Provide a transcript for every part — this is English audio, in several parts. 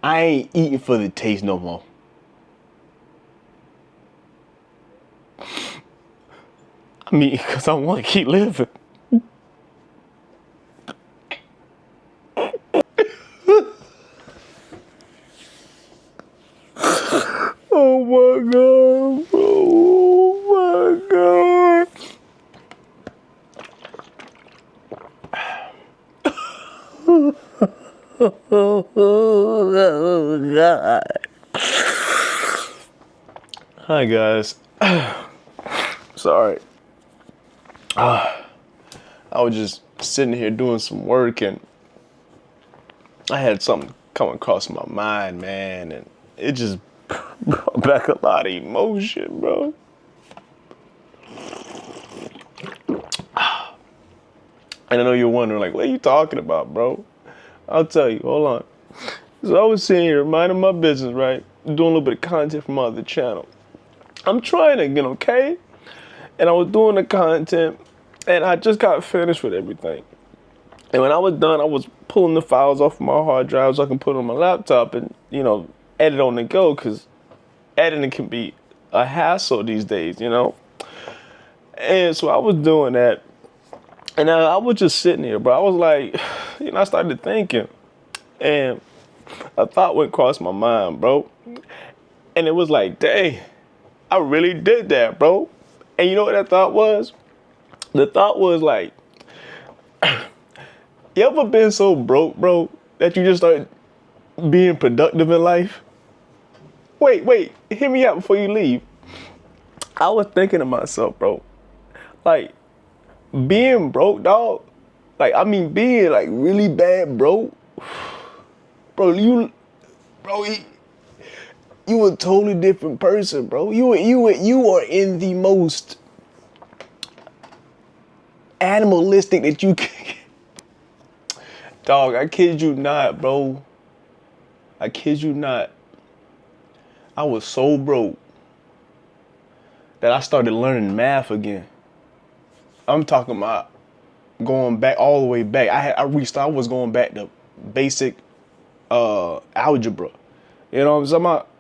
I ain't eating for the taste no more. I mean, because I want to keep living. Oh my God, bro. Oh my God. Oh God. Hi guys. Sorry. I was just sitting here doing some work and I had something come across my mind, man, and it just brought back a lot of emotion, bro. And I know you're wondering, like, what are you talking about, bro? I'll tell you, hold on. So I was sitting here minding my business, right? Doing a little bit of content for my other channel. I'm trying again, okay? And I was doing the content and I just got finished with everything. And when I was done, I was pulling the files off of my hard drive so I can put it on my laptop and, edit on the go, because editing can be a hassle these days, And so I was doing that. And I was just sitting here, bro. I was like, I started thinking. And a thought went across my mind, bro. And it was like, dang, I really did that, bro. And you know what that thought was? The thought was like, you ever been so broke, bro, that you just started being productive in life? Wait, hear me out before you leave. I was thinking to myself, bro, like, being broke, dog, like, I mean, being, like, really bad broke, bro, you a totally different person, bro. You are in the most animalistic that you can. Dog, I kid you not, bro. I kid you not. I was so broke that I started learning math again. I'm talking about going back all the way back. I was going back to basic algebra. You know what I'm talking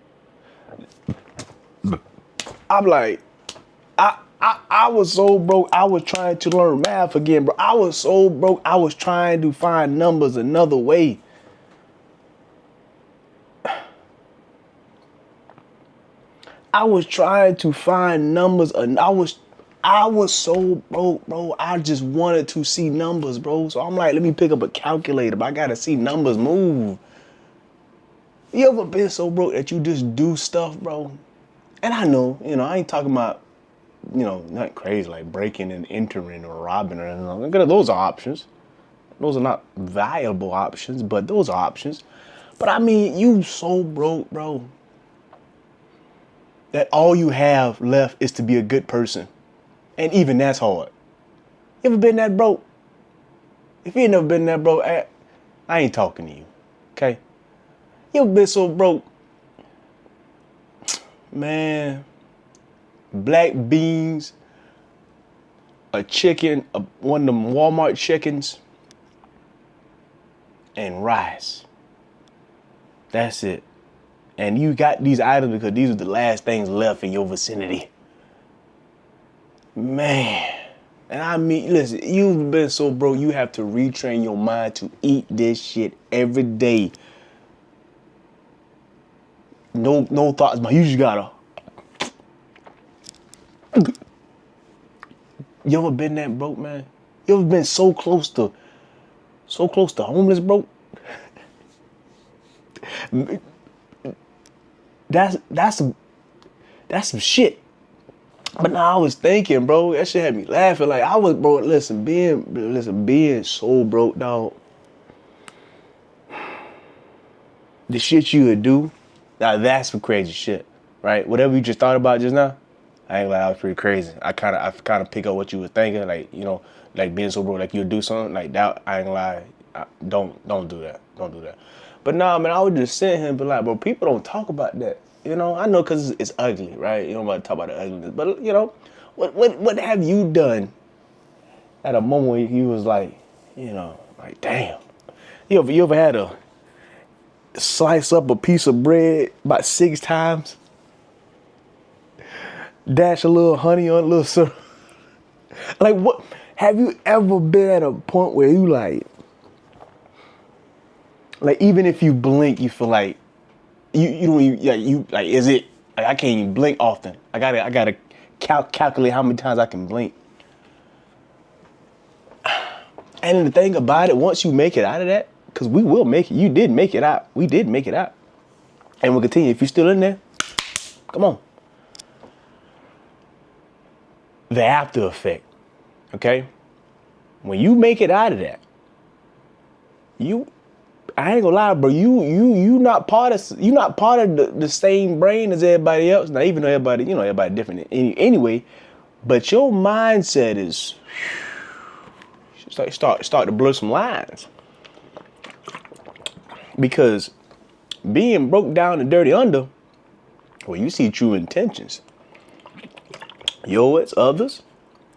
about? I'm like, I was so broke, I was trying to learn math again, bro. I was so broke, I was trying to find numbers another way. I was trying to find numbers, and I was so broke, bro. I just wanted to see numbers, bro. So I'm like, let me pick up a calculator, but I gotta see numbers move. You ever been so broke that you just do stuff, bro? And I know, I ain't talking about, nothing crazy like breaking and entering or robbing or anything. Those are options. Those are not viable options, but those are options. But I mean, you so broke, bro, that all you have left is to be a good person. And even that's hard. You ever been that broke? If you ain't never been that broke, I ain't talking to you, okay? You ever been so broke? Man, black beans, a chicken, one of them Walmart chickens, and rice. That's it. And you got these items because these are the last things left in your vicinity. Man. And I mean, listen, you've been so broke, you have to retrain your mind to eat this shit every day. No thoughts, but you just gotta. You ever been that broke, man? You ever been so close to homeless broke? That's some shit. But now I was thinking, bro, that shit had me laughing. Like I was, bro. Being so broke, dog. The shit you would do, now that's some crazy shit, right? Whatever you just thought about just now, I ain't like that was pretty crazy. I kind of pick up what you were thinking, like like being so broke, like you'd do something like that. I ain't lie. Don't do that. Don't do that. But nah, man, I was just sitting here and be like, bro, people don't talk about that. I know because it's ugly, right? You don't want to talk about the ugliness, but what have you done at a moment where you was like, like damn, you ever had slice up a piece of bread about 6 times, dash a little honey on it, a little syrup. Like, what? Have you ever been at a point where you like even if you blink, you feel like you don't even, is it, like, I can't even blink often. I gotta calculate how many times I can blink. And then the thing about it, once you make it out of that, because we will make it. You did make it out. We did make it out. And we'll continue. If you're still in there, come on. The after effect, okay? When you make it out of that, I ain't gonna lie, bro. You not part of the same brain as everybody else. Now, even though everybody different anyway, but your mindset is start to blur some lines. Because being broke down and dirty under, well, you see true intentions. Yours, others,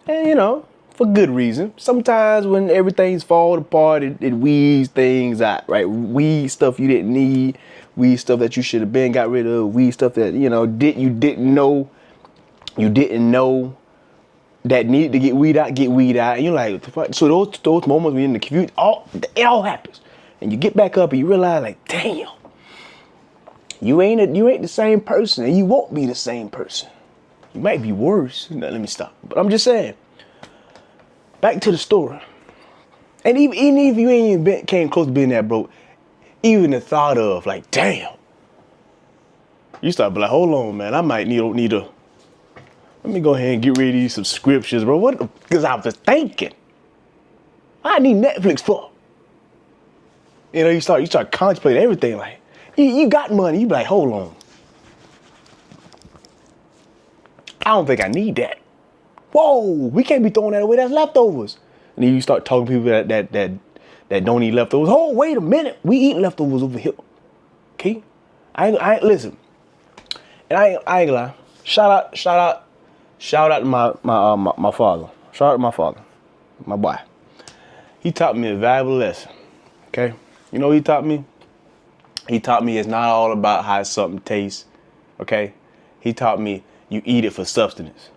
and for good reason. Sometimes when everything's falling apart, it weeds things out, right? Weed stuff you didn't need, weed stuff that you should have been got rid of, weed stuff that you didn't know that needed to get weed out, and you're like, what the fuck? So those moments when you're in the community, it all happens. And you get back up and you realize, like, damn, you ain't the same person, and you won't be the same person. You might be worse. No, let me stop. But I'm just saying. Back to the story. And even if you ain't even came close to being that broke, even the thought of, like, damn, you start be like, hold on, man, I might need a. Let me go ahead and get rid of these subscriptions, bro. Because I was thinking, I need Netflix for. You start contemplating everything. Like, you got money. You be like, hold on. I don't think I need that. Whoa, we can't be throwing that away. That's leftovers. And then you start talking to people that don't eat leftovers. Oh, wait a minute. We eat leftovers over here. Okay? I ain't listen. And I ain't gonna lie. Shout out to my father. Shout out to my father. My boy. He taught me a valuable lesson. Okay? You know what he taught me? He taught me it's not all about how something tastes. Okay? He taught me you eat it for sustenance.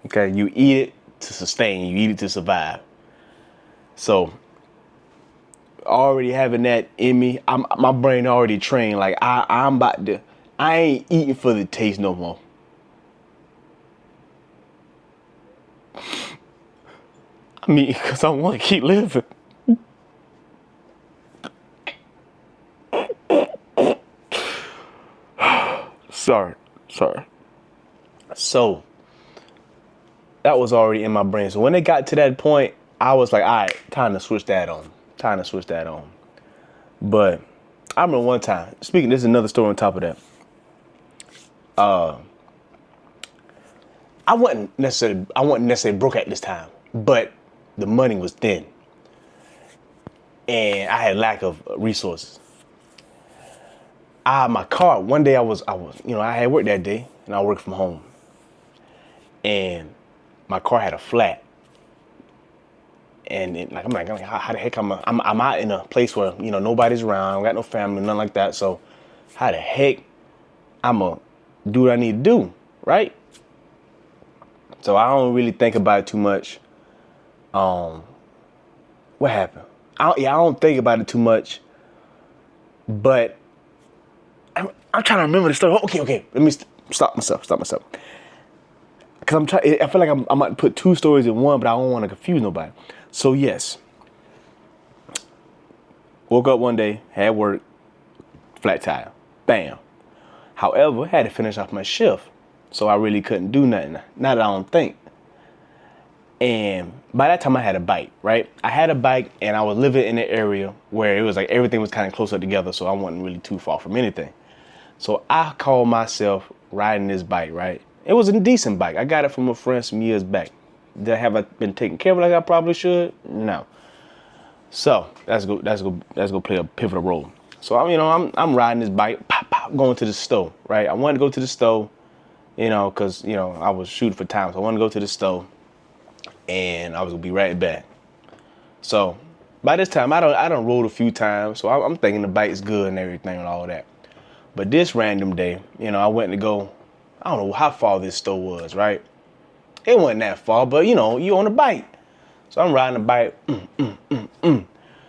Okay? You eat it to sustain. You eat it to survive. So, already having that in me, my brain already trained. Like, I ain't eating for the taste no more. I mean, because I want to keep living. Sorry. So, that was already in my brain. So when it got to that point, I was like, all right, time to switch that on. But I remember one time, this is another story on top of that. I wasn't necessarily broke at this time, but the money was thin. And I had lack of resources. My car, one day I had work that day and I worked from home. And my car had a flat. And I'm like, how the heck I'm out in a place where, nobody's around, I don't got no family, nothing like that. So how the heck I'm going to do what I need to do, right? So I don't really think about it too much. What happened? I don't think about it too much, but I'm trying to remember the story. Okay. Let me stop myself. Because I feel like I might put two stories in one, but I don't want to confuse nobody. So yes, woke up one day, had work, flat tire, bam. However, had to finish off my shift, so I really couldn't do nothing. Not that I don't think. And by that time I had a bike, right? I had a bike and I was living in an area where it was like everything was kind of closer together, so I wasn't really too far from anything. So I called myself riding this bike, right? It was a decent bike. I got it from a friend some years back. Have I been taking care of it like I probably should? No. So let's go play a pivotal role. So I'm riding this bike, going to the store, right? I wanted to go to the store, because I was shooting for time, so I wanted to go to the store, and I was gonna be right back. So By this time, I done rode a few times, so I'm thinking the bike's good and everything and all that. But this random day, you know, I went to go, I don't know how far this store was, right? It wasn't that far, but you know, you on a bike. So I'm riding a bike.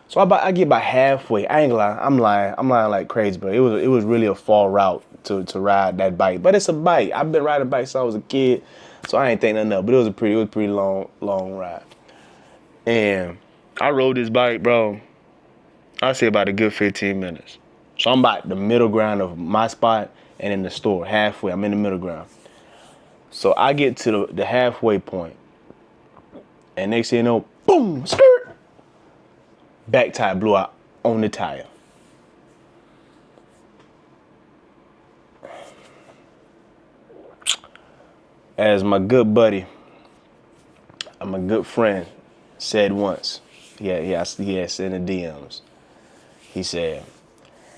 So I get about halfway. I ain't gonna lie, I'm lying like crazy, but it was really a far route to ride that bike. But it's a bike. I've been riding bikes since I was a kid, so I ain't think nothing of it. But it was a pretty long ride. And I rode this bike, bro. I say about a good 15 minutes. So I'm about the middle ground of my spot and in the store, halfway. I'm in the middle ground. So I get to the halfway point, and next thing you know, boom, skirt. Back tire blew out on the tire. As my good buddy, my good friend said once, he had said in the DMs, he said,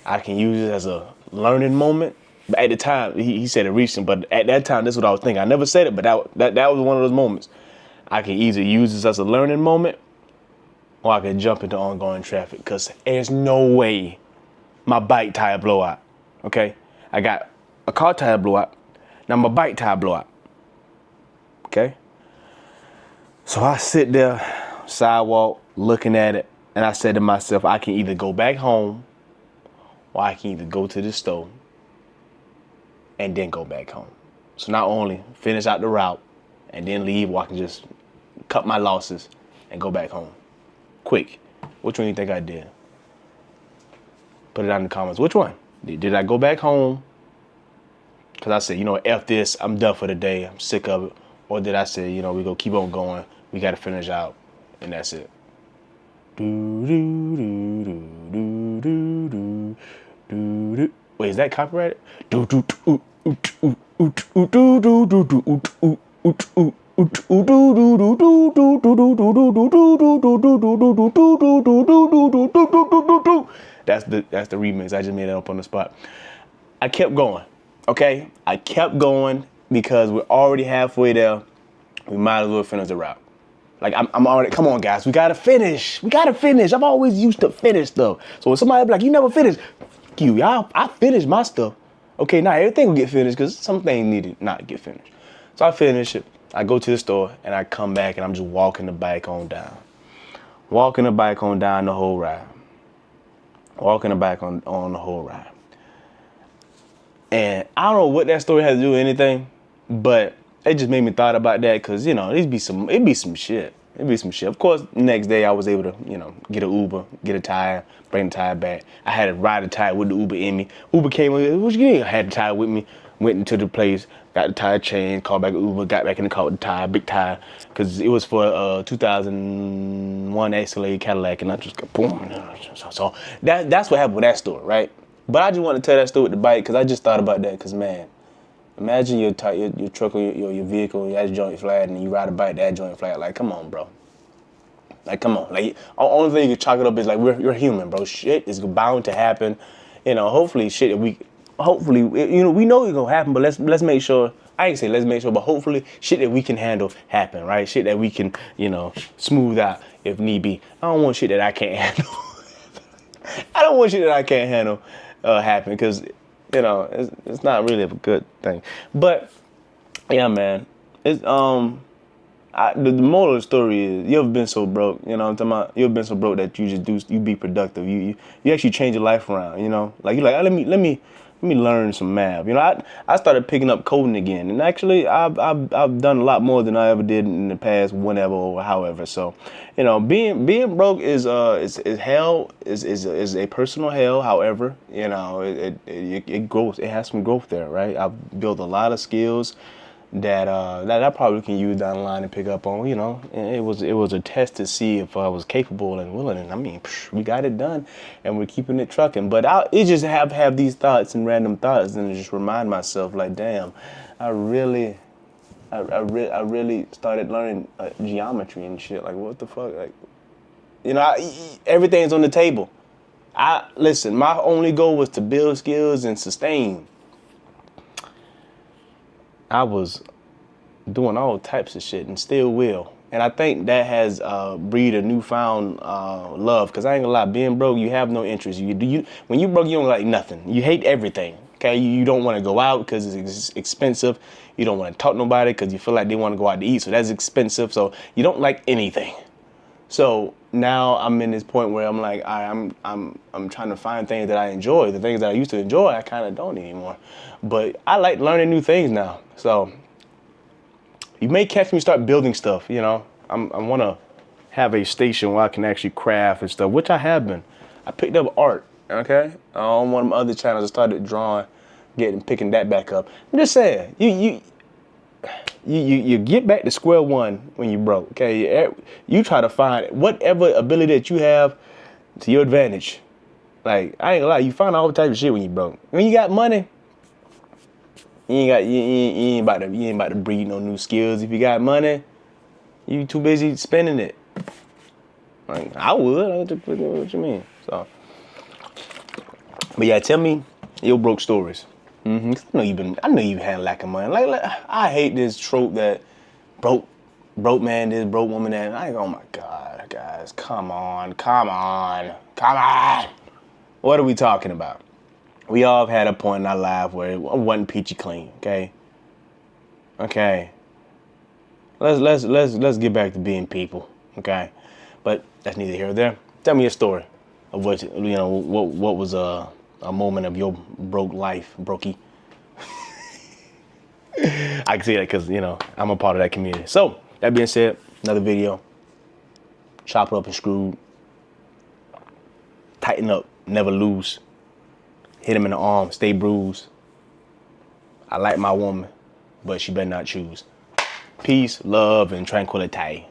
I can use it as a learning moment. But at the time, he said it recent, but at that time, this is what I was thinking. I never said it, but that was one of those moments. I can either use this as a learning moment, or I can jump into ongoing traffic, because there's no way my bike tire blow out, okay? I got a car tire blow out, now my bike tire blow out, okay? So I sit there, sidewalk, looking at it, and I said to myself, I can either go back home, or I can either go to the store and then go back home. So not only finish out the route and then leave, or I can just cut my losses and go back home. Quick. Which one do you think I did? Put it down in the comments. Which one? Did I go back home? Because I said, you know, F this, I'm done for the day, I'm sick of it. Or did I say, you know, we go keep on going, we got to finish out, and that's it. Wait, is that copyrighted? That's the remix. I just made it up on the spot. I kept going. Okay? I kept going because we're already halfway there. We might as well finish the route. Like I'm already, come on guys, we gotta finish. I'm always used to finish stuff. So when somebody be like, you never finished, I finished my stuff. Okay, now everything will get finished because some things needed not to get finished. So I finish it, I go to the store, and I come back and I'm just walking the bike on down. Walking the bike on down the whole ride. Walking the bike on the whole ride. And I don't know what that story has to do with anything, but it just made me thought about that because, you know, it'd be some shit. Of course, the next day I was able to, you know, get an Uber, get a tire, bring the tire back. I had to ride the tire with the Uber in me. Uber came with, what you mean? I had the tire with me, went into the place, got the tire changed, called back Uber, got back in the car with the tire, big tire, because it was for a 2001 Escalade Cadillac, and I just got boom. So that's what happened with that story, right? But I just want to tell that story with the bike because I just thought about that because, man, imagine your truck or your vehicle, you had a joint flat, and you ride a bike, that joint flat. Like, come on, bro. Like, come on. Like, only thing you can chalk it up is, like, you're human, bro. Shit is bound to happen. You know, hopefully, you know, we know it's going to happen, but let's make sure, I ain't say let's make sure, but hopefully shit that we can handle happen, right? Shit that we can, you know, smooth out if need be. I don't want shit that I can't handle. I don't want shit that I can't handle happen because, you know, it's not really a good thing. But yeah, man, it's the moral of the story is you ever been so broke, you know what I'm talking about? You ever been so broke that you be productive. You actually change your life around, you know? Like you're like, oh, let me learn some math. You know, I started picking up coding again, and actually I've done a lot more than I ever did in the past, whenever or however. So, you know, being broke is hell, is a personal hell. However, you know, it grows. It has some growth there, right? I've built a lot of skills that I probably can use down the line and pick up on. You know, and it was a test to see if I was capable and willing. And I mean, we got it done, and we're keeping it trucking. But it just have these thoughts and random thoughts, and just remind myself, like, damn, I really started learning geometry and shit. Like, what the fuck? Like, you know, everything's on the table. Listen, my only goal was to build skills and sustain. I was doing all types of shit and still will. And I think that has breed a newfound love. Because I ain't gonna lie, being broke, you have no interest. When you broke, you don't like nothing. You hate everything. Okay, you don't want to go out because it's expensive. You don't want to talk to nobody because you feel like they want to go out to eat, so that's expensive. So you don't like anything. So now I'm in this point where I'm like, I'm trying to find things that I enjoy. The things that I used to enjoy, I kind of don't anymore. But I like learning new things now. So you may catch me start building stuff. You know, I want to have a station where I can actually craft and stuff, which I have been. I picked up art. Okay, on one of my other channels, I started drawing, picking that back up. I'm just saying, you get back to square one when you broke. Okay, you try to find whatever ability that you have to your advantage. Like, I ain't gonna lie, you find all type of shit when you broke. When you got money, you ain't about to breed no new skills. If you got money, you too busy spending it. Like, I would. What you mean? So, but yeah, tell me your broke stories. I know you've had lack of money. Like, I hate this trope that broke man, this broke woman that. Oh my God, guys, come on. What are we talking about? We all have had a point in our life where it wasn't peachy clean. Okay. Let's get back to being people. Okay, but that's neither here nor there. Tell me a story of what what was a moment of your broke life, brokey. I can see that because I'm a part of that community. So that being said, another video. Chop up and screwed. Tighten up, never lose. Hit him in the arm, stay bruised. I like my woman, but she better not choose. Peace, love, and tranquility.